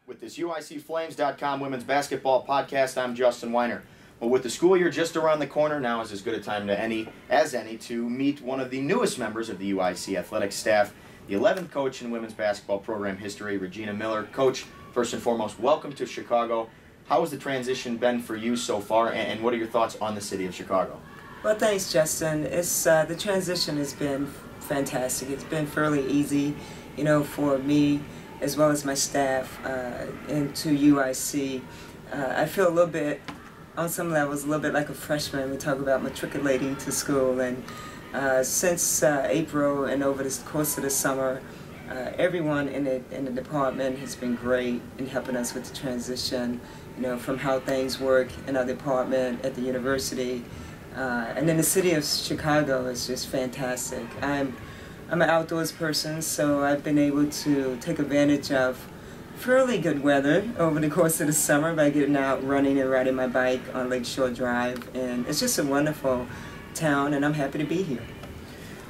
With this UICFlames.com women's basketball podcast, I'm Justin Weiner. Well, with the school year just around the corner, now is as good a time as any to meet one of the newest members of the UIC athletic staff, the 11th coach in women's basketball program history, Regina Miller. Coach, first and foremost, welcome to Chicago. How has the transition been for you so far, and what are your thoughts on the city of Chicago? Well, thanks, Justin. The transition has been fantastic. It's been fairly easy, for me as well as my staff into UIC. I feel a little bit, on some levels, a little bit like a freshman. We talk about matriculating to school, and since April and over the course of the summer, everyone in the department has been great in helping us with the transition, from how things work in our department at the university. And then the city of Chicago is just fantastic. I'm an outdoors person, so I've been able to take advantage of fairly good weather over the course of the summer by getting out running and riding my bike on Lakeshore Drive. And it's just a wonderful town, and I'm happy to be here.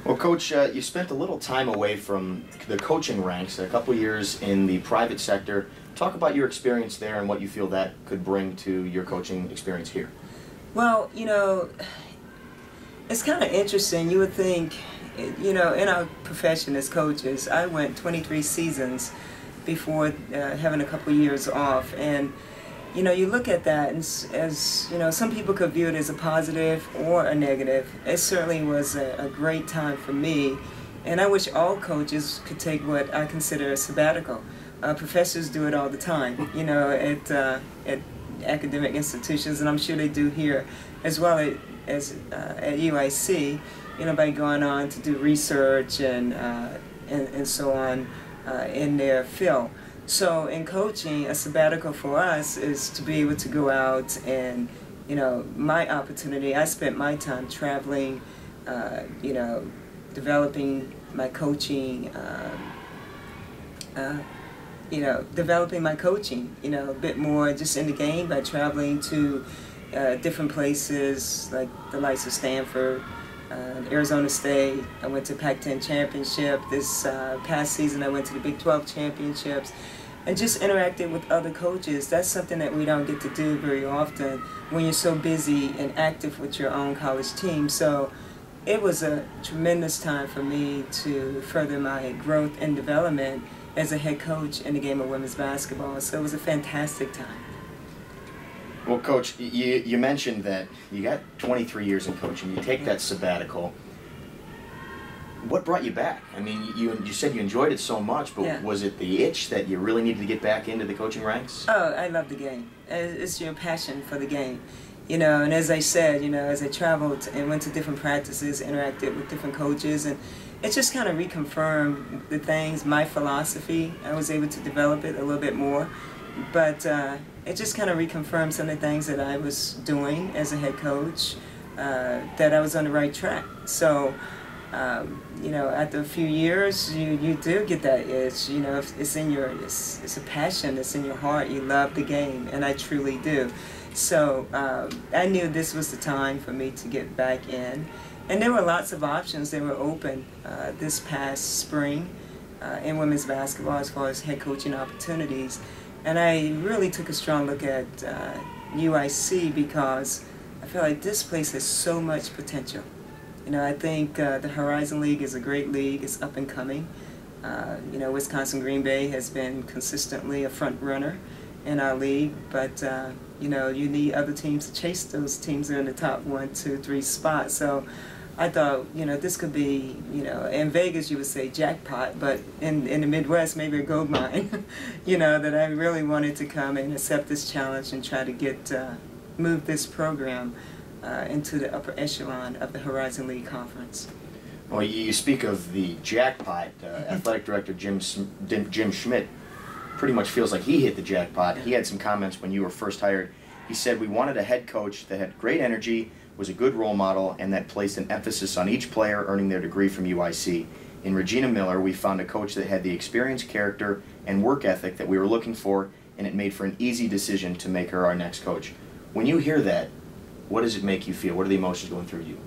Well, Coach, you spent a little time away from the coaching ranks, a couple years in the private sector. Talk about your experience there and what you feel that could bring to your coaching experience here. Well, it's kind of interesting. You would think, in our profession as coaches, I went 23 seasons before having a couple years off. And, you look at that as some people could view it as a positive or a negative. It certainly was a great time for me. And I wish all coaches could take what I consider a sabbatical. Professors do it all the time, at academic institutions, and I'm sure they do here as well as at UIC, by going on to do research and so on in their field. So in coaching, a sabbatical for us is to be able to go out and, my opportunity, I spent my time traveling, developing my coaching, developing my coaching, a bit more just in the game by traveling to different places like the likes of Stanford, Arizona State. I went to Pac-10 Championship. This past season I went to the Big 12 Championships and just interacted with other coaches. That's something that we don't get to do very often when you're so busy and active with your own college team. So it was a tremendous time for me to further my growth and development as a head coach in the game of women's basketball. So it was a fantastic time. Well, Coach, you mentioned that you got 23 years in coaching. You take that sabbatical. What brought you back? I mean, you said you enjoyed it so much, but was it the itch that you really needed to get back into the coaching ranks? Oh, I love the game. It's your passion for the game. And as I said, as I traveled and went to different practices, interacted with different coaches, and it just kind of reconfirmed the things, my philosophy. I was able to develop it a little bit more, but it just kind of reconfirmed some of the things that I was doing as a head coach, that I was on the right track. So, after a few years, you do get that itch. It's a passion that's in your heart. You love the game, and I truly do. So I knew this was the time for me to get back in. And there were lots of options that were open this past spring in women's basketball as far as head coaching opportunities. And I really took a strong look at UIC because I feel like this place has so much potential. I think the Horizon League is a great league. It's up and coming. Wisconsin Green Bay has been consistently a front runner in our league, but you need other teams to chase those teams that are in the top 1, 2, 3 spots. So I thought, this could be, in Vegas you would say jackpot, but in the Midwest maybe a gold mine, that I really wanted to come and accept this challenge and try to move this program into the upper echelon of the Horizon League Conference. Well, you speak of the jackpot. Athletic Director Jim Schmidt pretty much feels like he hit the jackpot. He had some comments when you were first hired. He said, "We wanted a head coach that had great energy, was a good role model, and that placed an emphasis on each player earning their degree from UIC. In Regina Miller, we found a coach that had the experience, character, and work ethic that we were looking for, and it made for an easy decision to make her our next coach." When you hear that, what does it make you feel? What are the emotions going through you?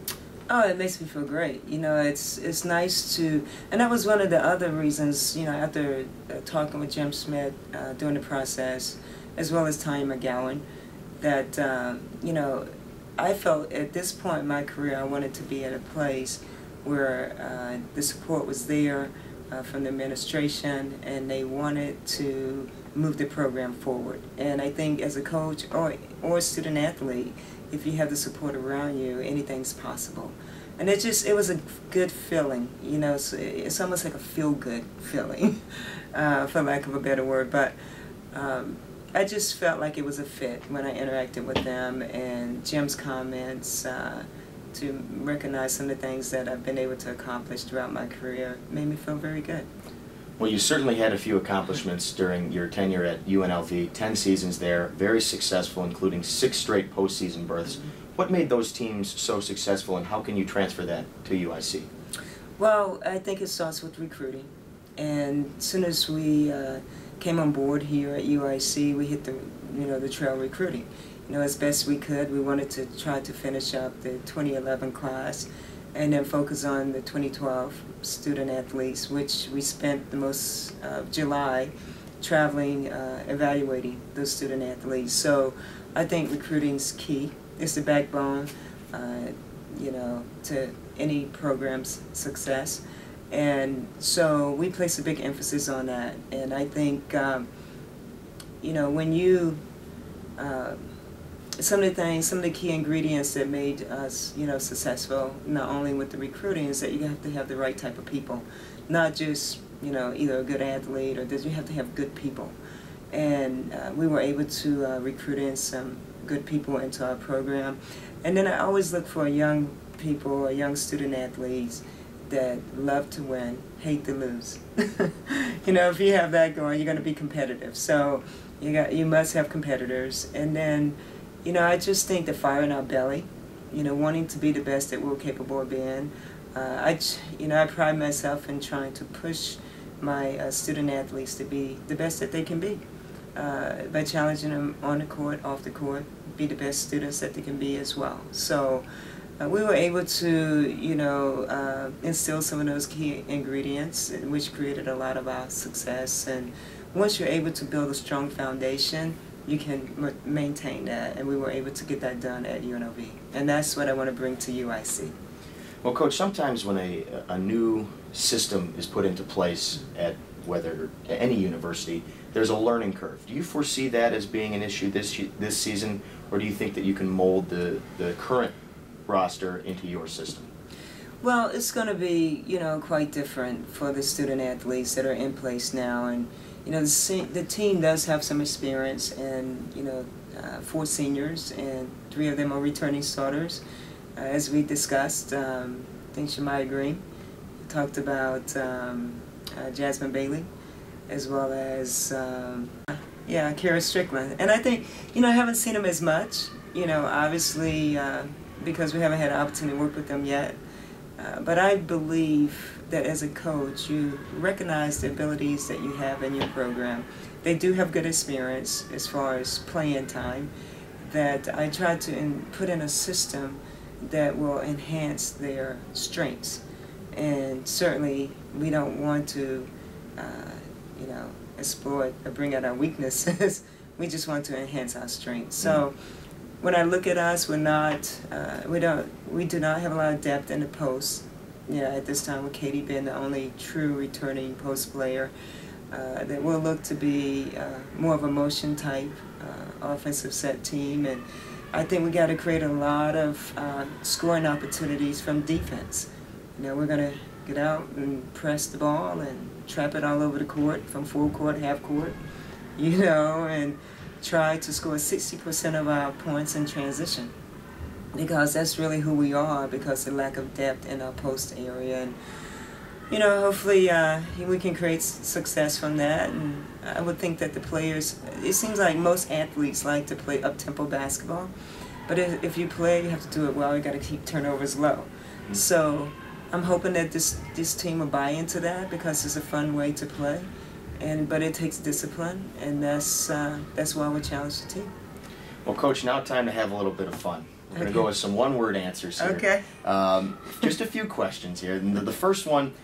Oh, it makes me feel great. You know, it's nice to, and that was one of the other reasons, you know, after talking with Jim Schmidt during the process, as well as Tanya McGowan, that, you know, I felt at this point in my career I wanted to be at a place where the support was there from the administration, and they wanted to move the program forward. And I think as a coach or a student athlete, if you have the support around you, anything's possible. And it was a good feeling, you know, it's almost like a feel-good feeling, for lack of a better word. But I just felt like it was a fit when I interacted with them, and Jim's comments to recognize some of the things that I've been able to accomplish throughout my career made me feel very good. Well, you certainly had a few accomplishments during your tenure at UNLV, 10 seasons there, very successful, including 6 straight postseason berths. What made those teams so successful, and how can you transfer that to UIC? Well, I think it starts with recruiting. And as soon as we came on board here at UIC, we hit the trail recruiting. You know, as best we could. We wanted to try to finish up the 2011 class and then focus on the 2012 student athletes, which we spent the most of July traveling, evaluating those student athletes. So I think recruiting's key. It's the backbone, you know, to any program's success. And so we place a big emphasis on that. And I think, you know, when you, some of the key ingredients that made us, you know, successful, not only with the recruiting, is that you have to have the right type of people. Not just, you know, either a good athlete, or you have to have good people. And we were able to recruit in some good people into our program. And then I always look for young people or young student athletes that love to win, hate to lose. You know, if you have that going, you're going to be competitive. So you must have competitors. And then, you know, I just think the fire in our belly, you know, wanting to be the best that we're capable of being. I pride myself in trying to push my student athletes to be the best that they can be. By challenging them on the court, off the court, be the best students that they can be as well. So we were able to, you know, instill some of those key ingredients, which created a lot of our success. And once you're able to build a strong foundation, you can maintain that, and we were able to get that done at UNLV. And that's what I want to bring to UIC. Well, Coach, sometimes when a new system is put into place at any university, there's a learning curve. Do you foresee that as being an issue this season, or do you think that you can mold the current roster into your system? Well, it's going to be, you know, quite different for the student athletes that are in place now. And, you know, the team does have some experience, and, you know, 4 seniors, and 3 of them are returning starters. As we discussed, I think Shemaya Green talked about Jasmine Bailey, as well as, Kara Strickland. And I think, you know, I haven't seen them as much, you know, obviously because we haven't had an opportunity to work with them yet. But I believe that as a coach, you recognize the abilities that you have in your program. They do have good experience as far as playing time, that I try to put in a system that will enhance their strengths. And certainly we don't want to, you know, exploit or bring out our weaknesses. We just want to enhance our strengths. So when I look at us, we do not have a lot of depth in the post. You know, at this time, with Katie being the only true returning post player, that will look to be more of a motion type offensive set team. And I think we got to create a lot of scoring opportunities from defense. You know, we're going to get out and press the ball and trap it all over the court, from full court, half court, you know, and try to score 60% of our points in transition, because that's really who we are, because of the lack of depth in our post area. And, you know, hopefully we can create success from that. And I would think that the players, it seems like most athletes like to play up-tempo basketball, but if you play, you have to do it well. You got to keep turnovers low. So I'm hoping that this team will buy into that, because it's a fun way to play. But it takes discipline, and that's why we challenge the team. Well, Coach, now time to have a little bit of fun. We're going to go with some one-word answers here. Okay. Just a few questions here. And the first one,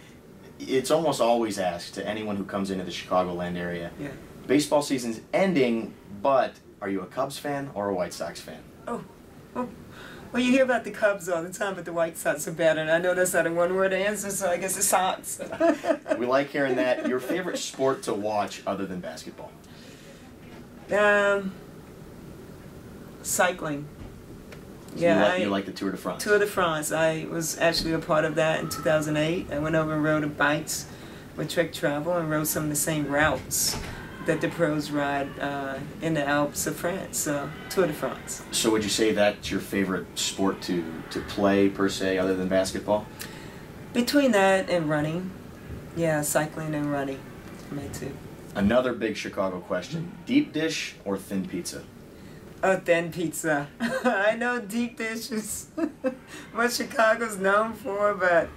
it's almost always asked to anyone who comes into the Chicagoland area. Yeah. Baseball season's ending, but are you a Cubs fan or a White Sox fan? Oh. Well, you hear about the Cubs all the time, but the White Sox are better. And I know that's not a one-word answer, so I guess it's Sox. We like hearing that. Your favorite sport to watch other than basketball? Cycling. So Yeah, you like the Tour de France? Tour de France. I was actually a part of that in 2008. I went over and rode a bikes with Trek Travel and rode some of the same routes that the pros ride in the Alps of France, Tour de France. So would you say that's your favorite sport to play, per se, other than basketball? Between that and running. Yeah, cycling and running. Me too. Another big Chicago question. Deep dish or thin pizza? Oh, thin pizza. I know deep dish is what Chicago's known for, but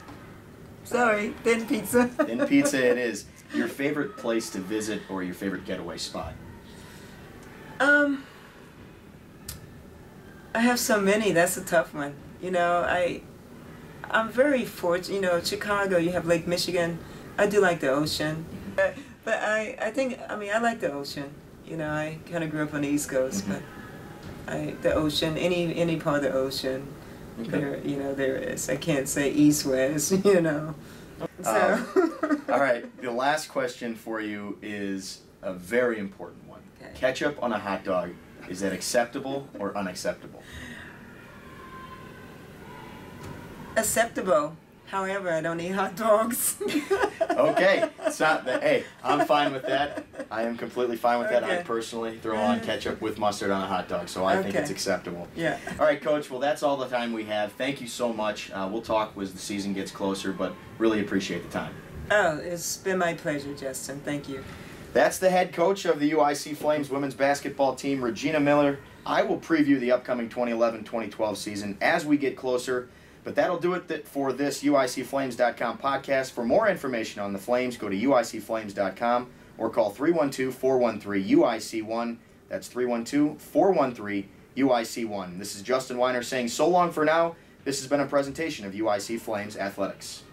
sorry, thin pizza. Thin pizza it is. Your favorite place to visit or your favorite getaway spot? I have so many. That's a tough one. You know, I'm very fortunate. You know, Chicago, you have Lake Michigan. I do like the ocean. But I think, I mean, I like the ocean. You know, I kind of grew up on the East Coast, but the ocean, any part of the ocean, there is. I can't say east, west, you know. So. All right, the last question for you is a very important one. Okay. Ketchup on a hot dog, is that acceptable or unacceptable? Acceptable. However, I don't eat hot dogs. Okay, it's not that. Hey, I'm fine with that. I am completely fine with that. Okay. I personally throw on ketchup with mustard on a hot dog, so I think it's acceptable. Yeah. All right, Coach. Well, that's all the time we have. Thank you so much. We'll talk as the season gets closer, but really appreciate the time. Oh, it's been my pleasure, Justin. Thank you. That's the head coach of the UIC Flames women's basketball team, Regina Miller. I will preview the upcoming 2011-2012 season as we get closer. But that'll do it for this UICFlames.com podcast. For more information on the Flames, go to UICFlames.com or call 312-413-UIC1. That's 312-413-UIC1. This is Justin Weiner saying so long for now. This has been a presentation of UIC Flames Athletics.